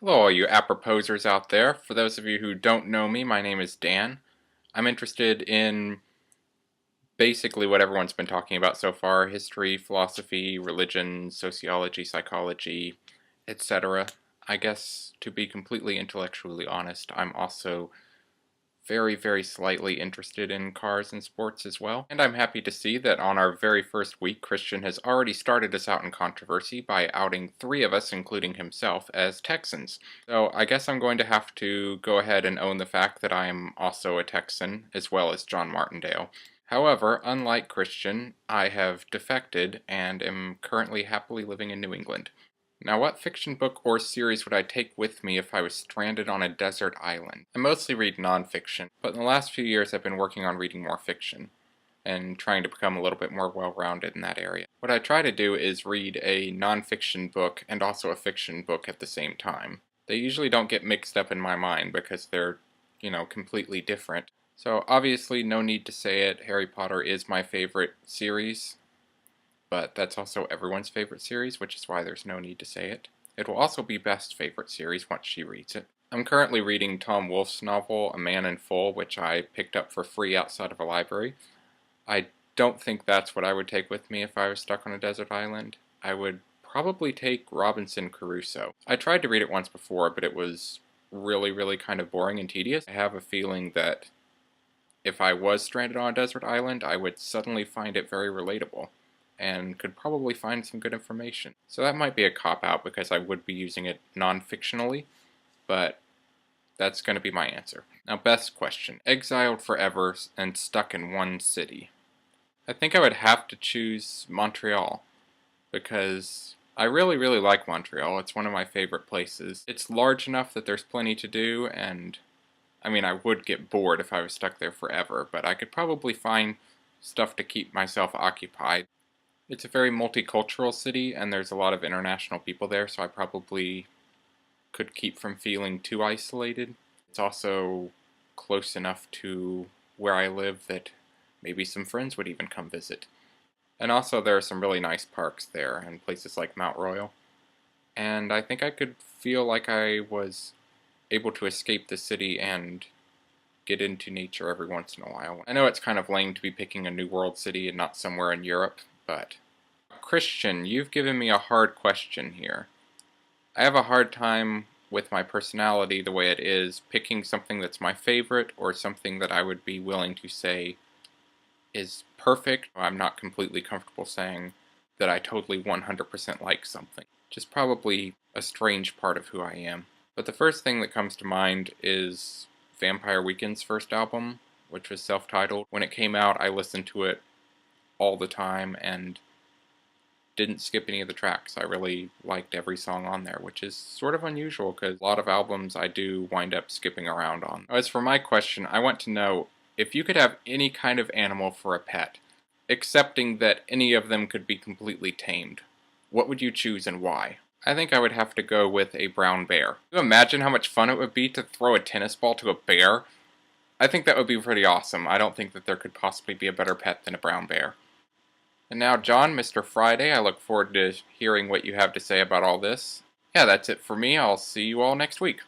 Hello, all you approposers out there. For those of you who don't know me, my name is Dan. I'm interested in basically what everyone's been talking about so far: history, philosophy, religion, sociology, psychology, etc. I guess, to be completely intellectually honest, I'm also very, very slightly interested in cars and sports as well. And I'm happy to see that on our very first week, Christian has already started us out in controversy by outing three of us, including himself, as Texans. So I guess I'm going to have to go ahead and own the fact that I am also a Texan, as well as John Martindale. However, unlike Christian, I have defected and am currently happily living in New England. Now, what fiction book or series would I take with me if I was stranded on a desert island? I mostly read nonfiction, but in the last few years I've been working on reading more fiction and trying to become a little bit more well-rounded in that area. What I try to do is read a nonfiction book and also a fiction book at the same time. They usually don't get mixed up in my mind because they're, completely different. So obviously, no need to say it, Harry Potter is my favorite series, but that's also everyone's favorite series, which is why there's no need to say it. It will also be Best's favorite series once she reads it. I'm currently reading Tom Wolfe's novel, A Man in Full, which I picked up for free outside of a library. I don't think that's what I would take with me if I was stuck on a desert island. I would probably take Robinson Crusoe. I tried to read it once before, but it was really, really kind of boring and tedious. I have a feeling that if I was stranded on a desert island, I would suddenly find it very relatable and could probably find some good information. So that might be a cop-out because I would be using it non-fictionally, but that's going to be my answer. Now, best question. Exiled forever and stuck in one city. I think I would have to choose Montreal because I really, really like Montreal. It's one of my favorite places. It's large enough that there's plenty to do, and I would get bored if I was stuck there forever, but I could probably find stuff to keep myself occupied. It's a very multicultural city, and there's a lot of international people there, so I probably could keep from feeling too isolated. It's also close enough to where I live that maybe some friends would even come visit. And also there are some really nice parks there, and places like Mount Royal. And I think I could feel like I was able to escape the city and get into nature every once in a while. I know it's kind of lame to be picking a New World city and not somewhere in Europe, but Christian, you've given me a hard question here. I have a hard time with my personality the way it is, picking something that's my favorite or something that I would be willing to say is perfect. I'm not completely comfortable saying that I totally 100% like something. Just probably a strange part of who I am. But the first thing that comes to mind is Vampire Weekend's first album, which was self-titled. When it came out, I listened to it all the time and didn't skip any of the tracks. I really liked every song on there, which is sort of unusual because a lot of albums I do wind up skipping around on. As for my question, I want to know if you could have any kind of animal for a pet, accepting that any of them could be completely tamed, what would you choose and why? I think I would have to go with a brown bear. Can you imagine how much fun it would be to throw a tennis ball to a bear? I think that would be pretty awesome. I don't think that there could possibly be a better pet than a brown bear. And now, John, Mr. Friday, I look forward to hearing what you have to say about all this. Yeah, that's it for me. I'll see you all next week.